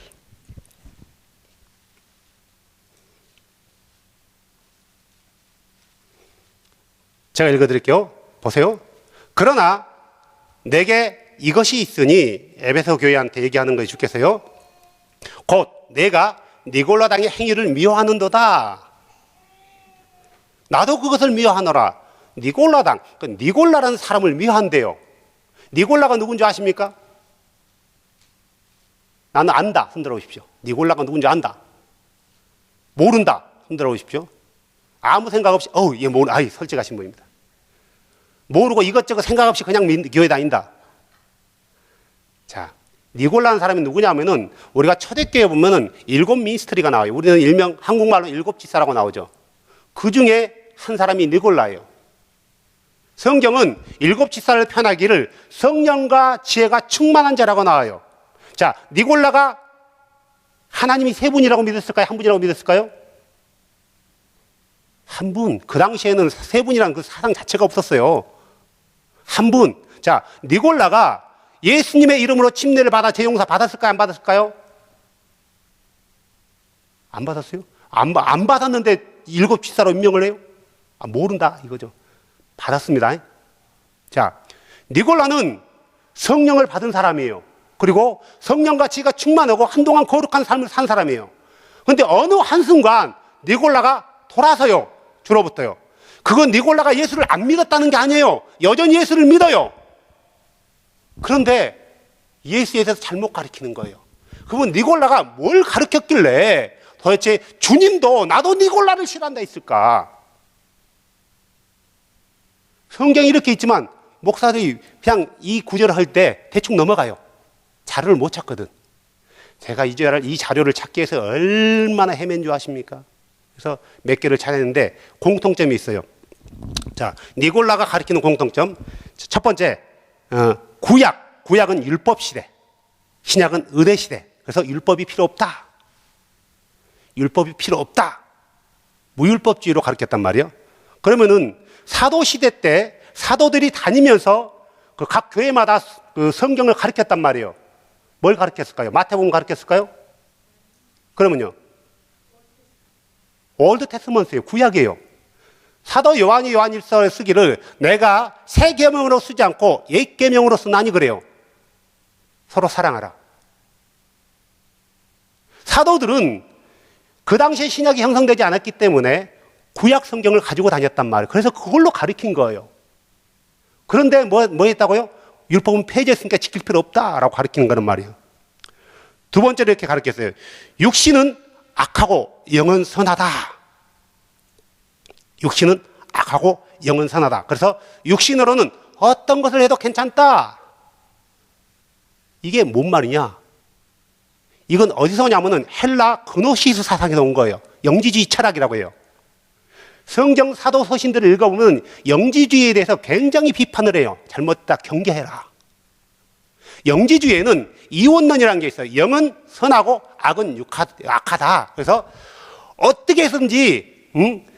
제가 읽어드릴게요. 보세요. 그러나 내게 이것이 있으니, 에베소 교회한테 얘기하는 것이 주께서요, 곧 내가 니골라당의 행위를 미워하는도다. 나도 그것을 미워하노라. 니골라당, 그 니골라라는 사람을 미워한대요. 니골라가 누군지 아십니까? 나는 안다. 손들어 보십시오. 니골라가 누군지 안다. 모른다. 손들어 보십시오. 아무 생각 없이, 얘 솔직하신 분입니다. 모르고 이것저것 생각 없이 그냥 교회 다닌다. 자, 니골라는 사람이 누구냐면은 우리가 초대교회 보면은 7 미니스트리가 나와요. 우리는 일명 한국말로 7 지사라고 나오죠. 그 중에 한 사람이 니골라예요. 성경은 7 지사를 표현하기를 성령과 지혜가 충만한 자라고 나와요. 자, 니골라가 하나님이 3분이라고 믿었을까요? 1분이라고 믿었을까요? 1분. 그 당시에는 3분이라는 그 사상 자체가 없었어요. 1분. 자, 니골라가 예수님의 이름으로 침례를 받아 재용사 받았을까요? 안 받았을까요? 안 받았어요? 안 받았는데 7 지사로 임명을 해요? 모른다 이거죠. 받았습니다. 자, 니골라는 성령을 받은 사람이에요. 그리고 성령과 지혜가 충만하고 한동안 거룩한 삶을 산 사람이에요. 그런데 어느 한순간 니골라가 돌아서요. 주로부터요. 그건 니골라가 예수를 안 믿었다는 게 아니에요. 여전히 예수를 믿어요. 그런데 예수에 대해서 잘못 가르치는 거예요. 그러면 니골라가 뭘 가르쳤길래 도대체 주님도 나도 니골라를 싫어한다 했을까? 성경이 이렇게 있지만 목사들이 그냥 이 구절을 할 때 대충 넘어가요. 자료를 못 찾거든. 제가 이 자료를 찾기 위해서 얼마나 헤맨 줄 아십니까? 그래서 몇 개를 찾았는데 공통점이 있어요. 자, 니골라가 가리키는 공통점. 첫 번째, 구약은 율법 시대, 신약은 의례 시대. 그래서 율법이 필요 없다. 율법이 필요 없다. 무율법주의로 가르쳤단 말이에요. 그러면은 사도 시대 때 사도들이 다니면서 그 각 교회마다 그 성경을 가르쳤단 말이에요. 뭘 가르쳤을까요? 마태복음 가르쳤을까요? 그러면요, 올드 테스먼트예요. 구약이에요. 사도 요한이 요한일서를 쓰기를 내가 새 계명으로 쓰지 않고 옛 계명으로 쓰나니 그래요. 서로 사랑하라. 사도들은 그 당시에 신약이 형성되지 않았기 때문에 구약 성경을 가지고 다녔단 말이에요. 그래서 그걸로 가르친 거예요. 그런데 뭐 했다고요? 율법은 폐지했으니까 지킬 필요 없다라고 가르치는 거란 말이에요. 두 번째로 이렇게 가르쳤어요. 육신은 악하고 영은 선하다. 육신은 악하고 영은 선하다. 그래서 육신으로는 어떤 것을 해도 괜찮다. 이게 뭔 말이냐? 이건 어디서 오냐면은 헬라 그노시스 사상에서 온 거예요. 영지주의 철학이라고 해요. 성경 사도 서신들을 읽어보면 영지주의에 대해서 굉장히 비판을 해요. 잘못됐다 경계해라. 영지주의에는 이원론이라는 게 있어요. 영은 선하고 악은 악하다. 그래서 어떻게 해서든지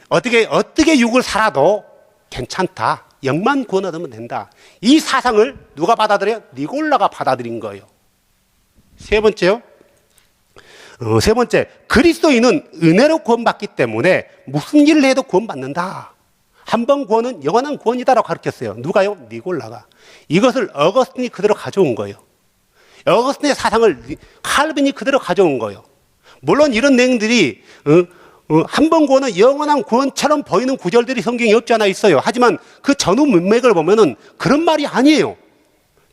어떻게 육을 살아도 괜찮다. 영만 구원 얻으면 된다. 이 사상을 누가 받아들여요? 니골라가 받아들인 거예요. 세 번째, 그리스도인은 은혜로 구원받기 때문에 무슨 일을 해도 구원받는다. 한 번 구원은 영원한 구원이다라고 가르쳤어요. 누가요? 니골라가. 이것을 어거스틴이 그대로 가져온 거예요. 어거스틴의 사상을 칼빈이 그대로 가져온 거예요. 물론 이런 내용들이 한 번 구원은 영원한 구원처럼 보이는 구절들이 성경에 없지 않아 있어요. 하지만 그 전후 문맥을 보면은 그런 말이 아니에요.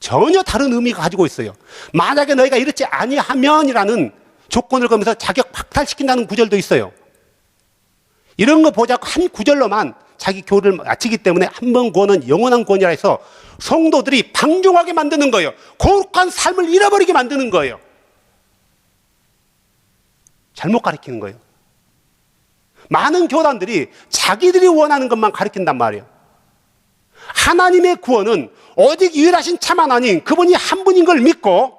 전혀 다른 의미가 가지고 있어요. 만약에 너희가 이렇지 아니하면이라는 조건을 걸면서 자격 박탈시킨다는 구절도 있어요. 이런 거 보자고 한 구절로만 자기 교를 마치기 때문에 한 번 구원은 영원한 구원이라 해서 성도들이 방종하게 만드는 거예요. 거룩한 삶을 잃어버리게 만드는 거예요. 잘못 가르치는 거예요. 많은 교단들이 자기들이 원하는 것만 가르친단 말이에요. 하나님의 구원은 오직 유일하신 참 하나님, 그분이 한 분인 걸 믿고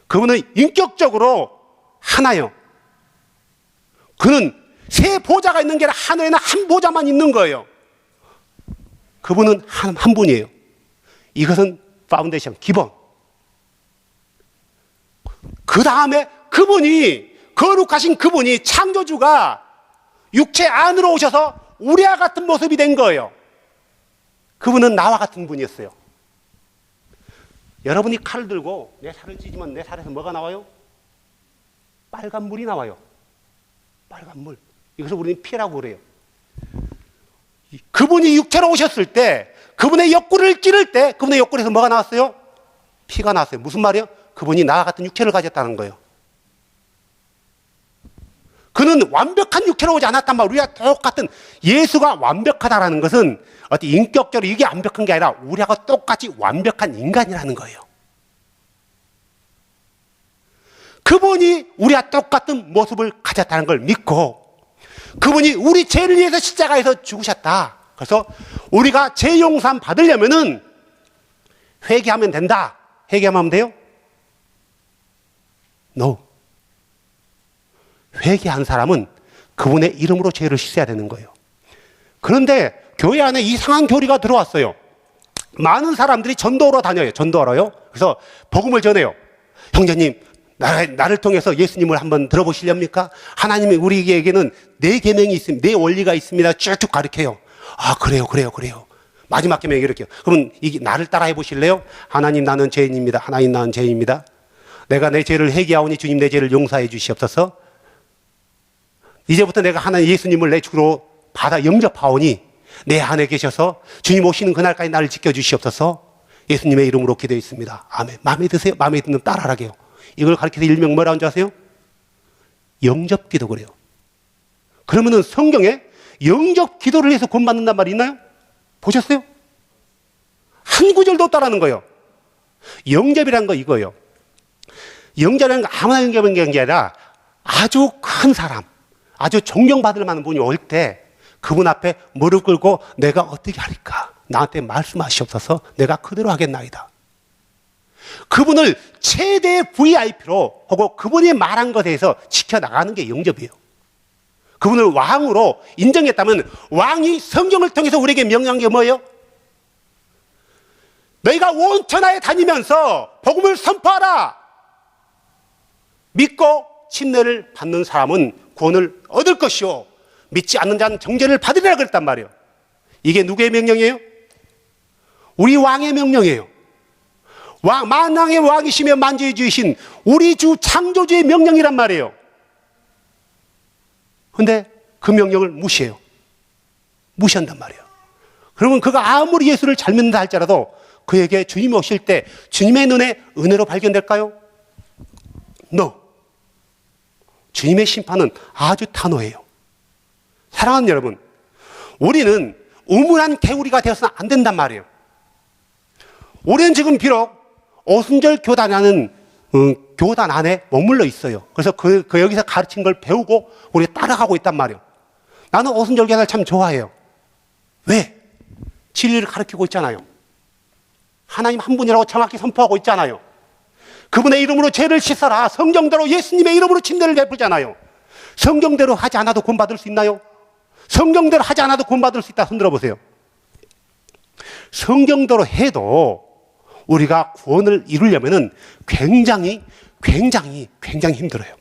그분은 인격적으로 하나요. 그는 세 보좌가 있는 게 아니라 하늘에는 한 보좌만 있는 거예요. 그분은 한 분이에요. 이것은 파운데이션, 기본. 그 다음에 거룩하신 그분이 창조주가 육체 안으로 오셔서 우리와 같은 모습이 된 거예요. 그분은 나와 같은 분이었어요. 여러분이 칼을 들고 내 살을 찢으면 내 살에서 뭐가 나와요? 빨간 물이 나와요. 빨간 물. 이것을 우리는 피라고 그래요. 그분이 육체로 오셨을 때, 그분의 옆구리를 찌를 때, 그분의 옆구리에서 뭐가 나왔어요? 피가 나왔어요. 무슨 말이에요? 그분이 나와 같은 육체를 가졌다는 거예요. 그는 완벽한 육체로 오지 않았단 말이에요. 우리가 똑같은, 예수가 완벽하다라는 것은 어떤 인격적으로 이게 완벽한 게 아니라 우리하고 똑같이 완벽한 인간이라는 거예요. 그분이 우리와 똑같은 모습을 가졌다는 걸 믿고 그분이 우리 죄를 위해서 십자가에서 죽으셨다. 그래서 우리가 죄 용서함 받으려면은 회개하면 된다. 회개하면 돼요? No. 회개한 사람은 그분의 이름으로 죄를 씻어야 되는 거예요. 그런데 교회 안에 이상한 교리가 들어왔어요. 많은 사람들이 전도하러 다녀요. 전도하러요. 그래서 복음을 전해요. 형제님, 나를 통해서 예수님을 한번 들어보시렵니까? 하나님이 우리에게는 네 계명이 있습니다. 네 원리가 있습니다. 쭉쭉 가르쳐요. 아, 그래요. 마지막 계명이 이렇게요. 그러면 이게 나를 따라해 보실래요? 하나님, 나는 죄인입니다. 하나님, 나는 죄인입니다. 내가 내 죄를 회개하오니 주님 내 죄를 용서해 주시옵소서. 이제부터 내가 하나님 예수님을 내 주로 받아 영접하오니 내 안에 계셔서 주님 오시는 그날까지 나를 지켜주시옵소서. 예수님의 이름으로 기도했습니다. 아멘. 마음에 드세요? 마음에 드는 따라하게요. 이걸 가르쳐서 일명 뭐라는 줄 아세요? 영접 기도 그래요. 그러면은 성경에 영접 기도를 해서 구원받는단 말이 있나요? 보셨어요? 한 구절도 없다라는 거예요. 영접이라는 거 이거예요. 영접이라는 거 아무나 영접하는 게 아니라 아주 큰 사람, 아주 존경받을 만한 분이 올 때 그분 앞에 무릎 꿇고 내가 어떻게 할까? 나한테 말씀하시옵소서. 내가 그대로 하겠나이다. 그분을 최대 VIP로 하고 그분이 말한 것에 대해서 지켜나가는 게 영접이에요. 그분을 왕으로 인정했다면 왕이 성경을 통해서 우리에게 명령한 게 뭐예요? 너희가 온 천하에 다니면서 복음을 선포하라. 믿고 침례를 받는 사람은 구원을 얻을 것이요 믿지 않는 자는 정죄를 받으리라 그랬단 말이에요. 이게 누구의 명령이에요? 우리 왕의 명령이에요. 만왕의 왕이시며 만주의 주이신 우리 주 창조주의 명령이란 말이에요. 근데 그 명령을 무시해요. 무시한단 말이에요. 그러면 그가 아무리 예수를 잘 믿는다 할지라도 그에게 주님이 오실 때 주님의 눈에 은혜로 발견될까요? No. 주님의 심판은 아주 단호해요. 사랑하는 여러분, 우리는 우물한 개구리가 되어서는 안 된단 말이에요. 우리는 지금 비록 오순절 교단이라는 교단 안에 머물러 있어요. 그래서 그 여기서 가르친 걸 배우고 우리 따라가고 있단 말이에요. 나는 오순절 교단을 참 좋아해요. 왜? 진리를 가르치고 있잖아요. 하나님 한 분이라고 정확히 선포하고 있잖아요. 그분의 이름으로 죄를 씻어라. 성경대로 예수님의 이름으로 침례를 베풀잖아요. 성경대로 하지 않아도 구원받을 수 있나요? 성경대로 하지 않아도 구원받을 수 있다. 손 들어보세요. 성경대로 해도 우리가 구원을 이루려면 굉장히 힘들어요.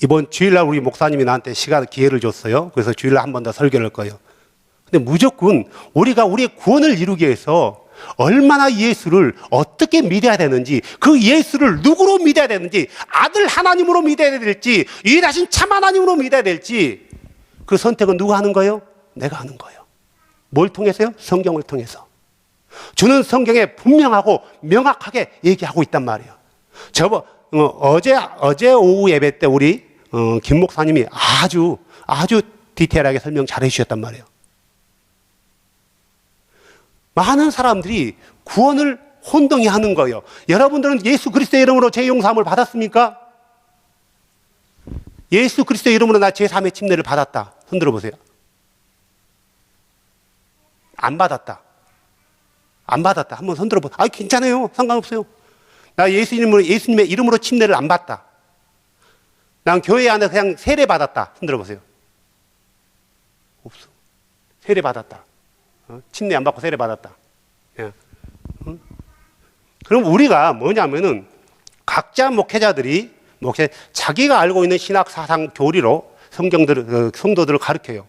이번 주일날 우리 목사님이 나한테 기회를 줬어요. 그래서 주일날 한 번 더 설교를 할 거예요. 근데 무조건 우리가 우리의 구원을 이루기 위해서 얼마나 예수를 어떻게 믿어야 되는지, 그 예수를 누구로 믿어야 되는지, 아들 하나님으로 믿어야 될지, 유일하신 참 하나님으로 믿어야 될지, 그 선택은 누가 하는 거예요? 내가 하는 거예요. 뭘 통해서요? 성경을 통해서. 주는 성경에 분명하고 명확하게 얘기하고 있단 말이에요. 어제 오후 예배 때 우리 김 목사님이 아주 디테일하게 설명 잘 해주셨단 말이에요. 많은 사람들이 구원을 혼동히 하는 거예요. 여러분들은 예수 그리스도의 이름으로 죄 용서함을 받았습니까? 예수 그리스도의 이름으로 나 제3의 침례를 받았다. 손 들어보세요. 안 받았다. 한번 손 들어보세요. 괜찮아요. 상관없어요. 나 예수님의 이름으로 침례를 안 받다. 난 교회 안에 그냥 세례 받았다. 손 들어보세요. 없어. 세례 받았다. 침례 안 받고 세례 받았다. 예. 그럼 우리가 뭐냐면은 각자 목회자들이 자기가 알고 있는 신학 사상 교리로 성도들을 가르쳐요.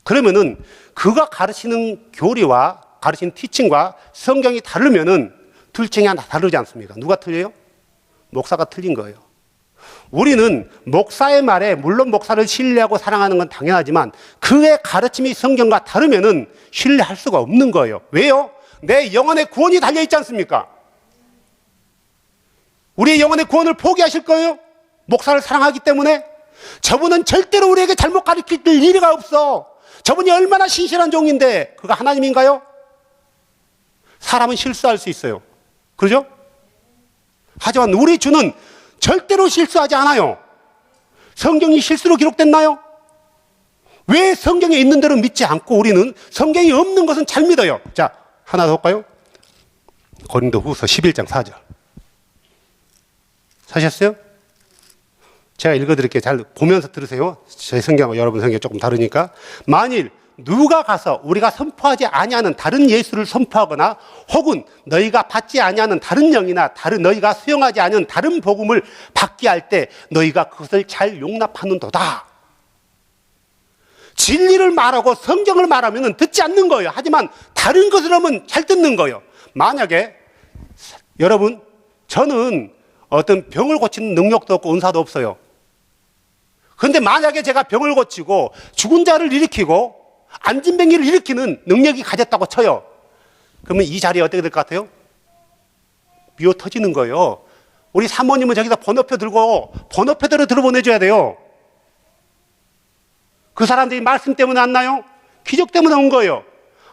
그러면은 그가 가르치는 교리와 가르치는 티칭과 성경이 다르면은 둘 중에 하나 다르지 않습니까? 누가 틀려요? 목사가 틀린 거예요. 우리는 목사의 말에 물론 목사를 신뢰하고 사랑하는 건 당연하지만 그의 가르침이 성경과 다르면은 신뢰할 수가 없는 거예요. 왜요? 내 영혼의 구원이 달려있지 않습니까? 우리의 영혼의 구원을 포기하실 거예요? 목사를 사랑하기 때문에? 저분은 절대로 우리에게 잘못 가르칠 일이가 없어. 저분이 얼마나 신실한 종인데 그가 하나님인가요? 사람은 실수할 수 있어요. 그러죠? 하지만 우리 주는 절대로 실수하지 않아요. 성경이 실수로 기록됐나요? 왜 성경에 있는 대로 믿지 않고 우리는 성경이 없는 것은 잘 믿어요? 자, 하나 더 볼까요? 고린도후서 11장 4절. 사셨어요? 제가 읽어드릴게요. 잘 보면서 들으세요. 제 성경하고 여러분 성경이 조금 다르니까. 만일 누가 가서 우리가 선포하지 아니하는 다른 예수를 선포하거나 혹은 너희가 받지 아니하는 다른 영이나 너희가 수용하지 않은 다른 복음을 받게 할 때 너희가 그것을 잘 용납하는도다. 진리를 말하고 성경을 말하면 듣지 않는 거예요. 하지만 다른 것을 하면 잘 듣는 거예요. 만약에 여러분, 저는 어떤 병을 고치는 능력도 없고 은사도 없어요. 그런데 만약에 제가 병을 고치고 죽은 자를 일으키고 안진뱅이를 일으키는 능력이 가졌다고 쳐요. 그러면 이 자리에 어떻게 될 것 같아요? 미어 터지는 거예요. 우리 사모님은 저기다 번호표 들고 번호표대로 들어보내줘야 돼요. 그 사람들이 말씀 때문에 왔나요? 기적 때문에 온 거예요.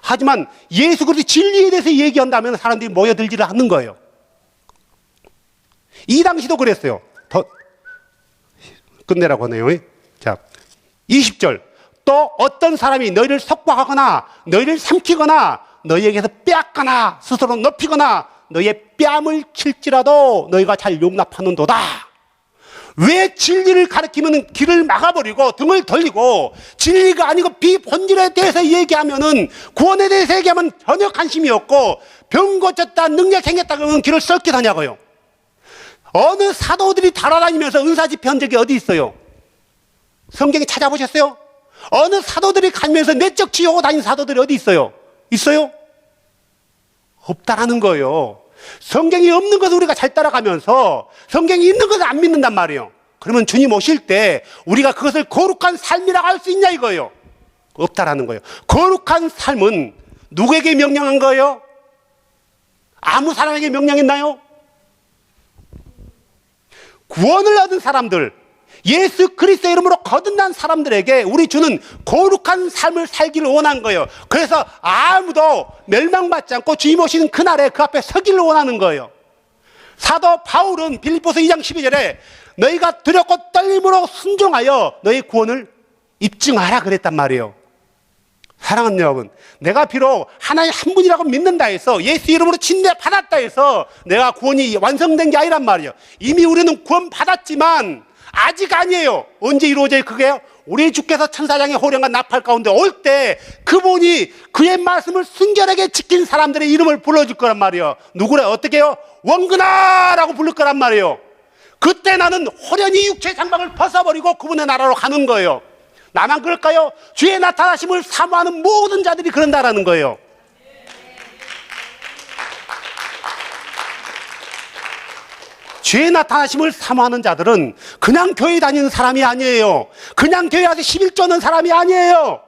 하지만 예수 그리스도의 진리에 대해서 얘기한다면 사람들이 모여들지를 않는 거예요. 이 당시도 그랬어요. 더 끝내라고 하네요. 자, 20절. 또 어떤 사람이 너희를 속박하거나 너희를 삼키거나 너희에게서 빼앗거나 스스로 높이거나 너희의 뺨을 칠지라도 너희가 잘 용납하는도다. 왜 진리를 가르치면 길을 막아버리고 등을 돌리고 진리가 아니고 비본질에 대해서 얘기하면은 구원에 대해서 얘기하면 전혀 관심이 없고 병 고쳤다 능력 생겼다 그러면 길을 썩게 하냐고요. 어느 사도들이 달아다니면서 은사 집회한 적이 어디 있어요? 성경에 찾아보셨어요? 어느 사도들이 가면서 내적 치유하고 다닌 사도들이 어디 있어요? 있어요? 없다라는 거예요. 성경이 없는 것을 우리가 잘 따라가면서 성경이 있는 것을 안 믿는단 말이에요. 그러면 주님 오실 때 우리가 그것을 거룩한 삶이라고 할 수 있냐 이거예요. 없다라는 거예요. 거룩한 삶은 누구에게 명령한 거예요? 아무 사람에게 명령했나요? 구원을 얻은 사람들, 예수 그리스도의 이름으로 거듭난 사람들에게 우리 주는 거룩한 삶을 살기를 원한 거예요. 그래서 아무도 멸망받지 않고 주님 오시는 그날에 그 앞에 서기를 원하는 거예요. 사도 바울은 빌립보서 2장 12절에 너희가 두렵고 떨림으로 순종하여 너희 구원을 입증하라 그랬단 말이에요. 사랑하는 여러분, 내가 비록 하나님 한 분이라고 믿는다 해서 예수 이름으로 침례 받았다 해서 내가 구원이 완성된 게 아니란 말이에요. 이미 우리는 구원 받았지만 아직 아니에요. 언제 이루어져요 그게요? 우리 주께서 천사장의 호령과 나팔 가운데 올 때 그분이 그의 말씀을 순결하게 지킨 사람들의 이름을 불러줄 거란 말이에요. 누구래? 어떻게 해요? 원근아라고 부를 거란 말이에요. 그때 나는 호련히 육체의 장막을 벗어버리고 그분의 나라로 가는 거예요. 나만 그럴까요? 주의 나타나심을 사모하는 모든 자들이 그런다라는 거예요. 주의 나타나심을 사모하는 자들은 그냥 교회 다니는 사람이 아니에요. 그냥 교회 와서 11조는 사람이 아니에요.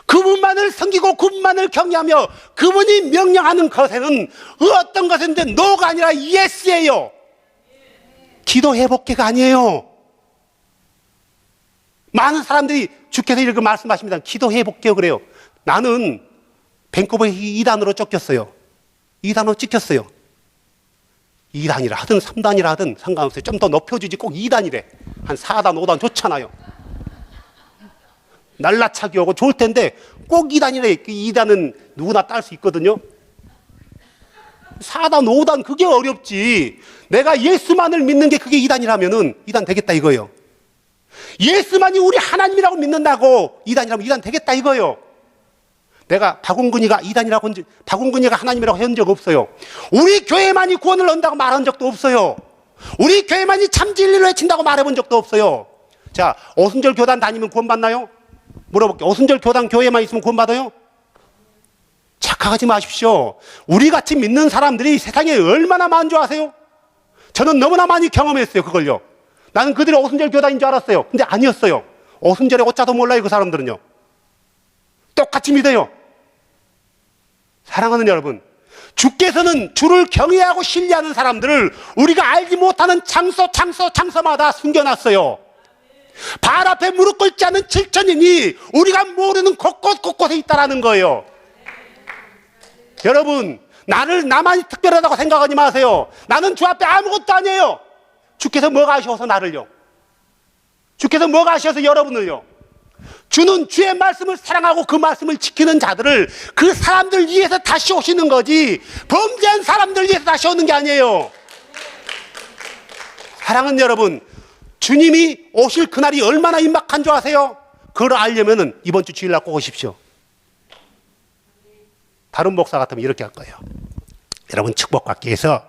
그분만을 섬기고 그분만을 경외하며 그분이 명령하는 것에는 어떤 것인데 노가 아니라 예스예요. 기도 회복계가 아니에요. 많은 사람들이 주께서 이렇게 말씀하십니다. 기도 회복계요 그래요. 나는 밴쿠버에 2단으로 쫓겼어요. 2단으로 찍혔어요. 2단이라 하든 3단이라 하든 상관없어요. 좀 더 높여주지 꼭 2단이래. 한 4단, 5단 좋잖아요. 날라차기 오고 좋을 텐데 꼭 2단이래. 2단은 누구나 딸 수 있거든요. 4단, 5단 그게 어렵지. 내가 예수만을 믿는 게 그게 2단이라면은 2단 되겠다 이거예요. 예수만이 우리 하나님이라고 믿는다고 2단이라면 2단 되겠다 이거예요. 내가 박웅근이가 2단이라고 박웅근이가 하나님이라고 한 적 없어요. 우리 교회만이 구원을 얻는다고 말한 적도 없어요. 우리 교회만이 참 진리를 외친다고 말해본 적도 없어요. 자, 오순절 교단 다니면 구원 받나요? 물어볼게요. 오순절 교단 교회만 있으면 구원 받아요? 착각하지 마십시오. 우리 같이 믿는 사람들이 세상에 얼마나 많은 줄 아세요? 저는 너무나 많이 경험했어요. 그걸요. 나는 그들이 오순절 교단인 줄 알았어요. 근데 아니었어요. 오순절에 오자도 몰라요. 그 사람들은요. 똑같이 믿어요. 사랑하는 여러분, 주께서는 주를 경외하고 신뢰하는 사람들을 우리가 알지 못하는 장소마다 숨겨놨어요. 발 앞에 무릎 꿇지 않는 질천이니 우리가 모르는 곳곳곳곳에 있다라는 거예요. 여러분, 나만이 특별하다고 생각하지 마세요. 나는 주 앞에 아무것도 아니에요. 주께서 뭐가 아쉬워서 나를요? 주께서 뭐가 아쉬워서 여러분을요? 주는 주의 말씀을 사랑하고 그 말씀을 지키는 자들을 그 사람들 위해서 다시 오시는 거지 범죄한 사람들 위해서 다시 오는 게 아니에요. 사랑하는 여러분, 주님이 오실 그날이 얼마나 임박한 줄 아세요? 그걸 알려면 이번 주 주일날 꼭 오십시오. 다른 목사 같으면 이렇게 할 거예요. 여러분 축복받기 위해서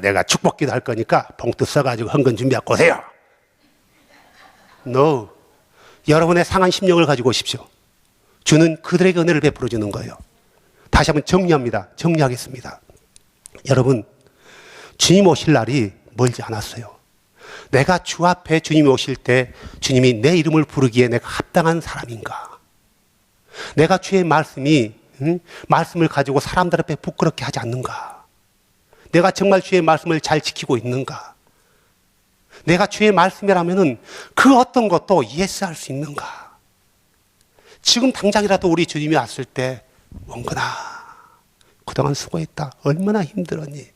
내가 축복기도 할 거니까 봉투 써가지고 헌금 준비하고 오세요. No. 여러분의 상한 심령을 가지고 오십시오. 주는 그들에게 은혜를 베풀어 주는 거예요. 다시 한번 정리합니다. 정리하겠습니다. 여러분, 주님 오실 날이 멀지 않았어요. 내가 주 앞에 주님이 오실 때 주님이 내 이름을 부르기에 내가 합당한 사람인가? 내가 주의 말씀이 응? 말씀을 가지고 사람들 앞에 부끄럽게 하지 않는가? 내가 정말 주의 말씀을 잘 지키고 있는가? 내가 주의 말씀이라면은 그 어떤 것도 예스할 수 있는가? 지금 당장이라도 우리 주님이 왔을 때, 원근아, 그동안 수고했다. 얼마나 힘들었니?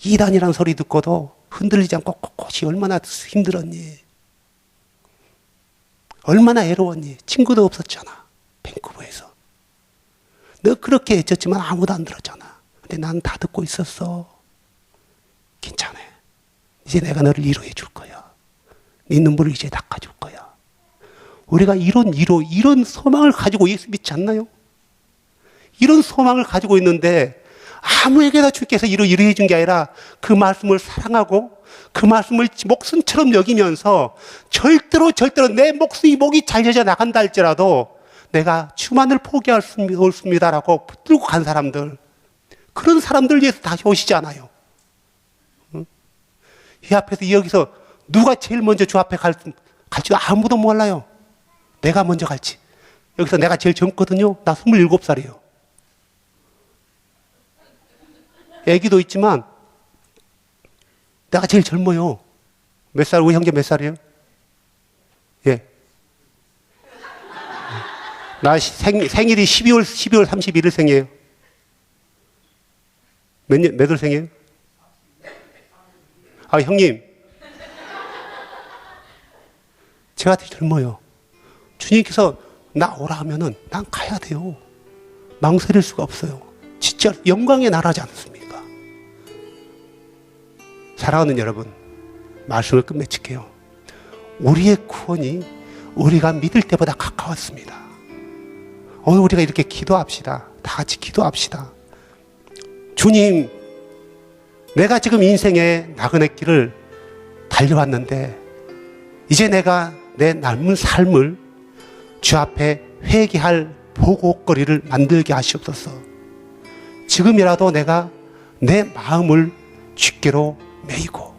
이단이라는 소리 듣고도 흔들리지 않고 꼿꼿이 얼마나 힘들었니? 얼마나 애로웠니? 친구도 없었잖아. 밴쿠버에서. 너 그렇게 애썼지만 아무도 안 들었잖아. 근데 난 다 듣고 있었어. 괜찮아. 이제 내가 너를 위로해 줄 거야. 네 눈물을 이제 닦아줄 거야. 우리가 이런 소망을 가지고 예수 믿지 않나요? 이런 소망을 가지고 있는데 아무에게나 주께서 위로해 준 게 아니라 그 말씀을 사랑하고 그 말씀을 목숨처럼 여기면서 절대로 내 목이 잘려져 나간다 할지라도 내가 주만을 포기할 수 없습니다라고 붙들고 간 사람들, 그런 사람들 위해서 다시 오시지 않아요. 응? 이 앞에서 여기서 누가 제일 먼저 주 앞에 갈지 아무도 몰라요. 내가 먼저 갈지. 여기서 내가 제일 젊거든요. 나 27살이에요. 애기도 있지만 내가 제일 젊어요. 몇 살? 우리 형제 몇 살이에요? 예. 나 생일이 12월 31일 생이에요. 몇 월 생이에요? 아, 형님. 제가 되게 젊어요. 주님께서 나 오라 하면은 난 가야 돼요. 망설일 수가 없어요. 진짜 영광의 나라지 않습니까? 사랑하는 여러분, 말씀을 끝맺을게요. 우리의 구원이 우리가 믿을 때보다 가까웠습니다. 오늘 우리가 이렇게 기도합시다. 다 같이 기도합시다. 주님, 내가 지금 인생의 나그네 길을 달려왔는데 이제 내가 내 남은 삶을 주 앞에 회개할 보고거리를 만들게 하시옵소서. 지금이라도 내가 내 마음을 주께로 매이고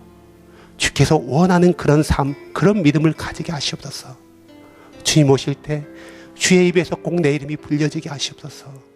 주께서 원하는 그런 삶, 그런 믿음을 가지게 하시옵소서. 주님 오실 때 주의 입에서 꼭 내 이름이 불려지게 하시옵소서.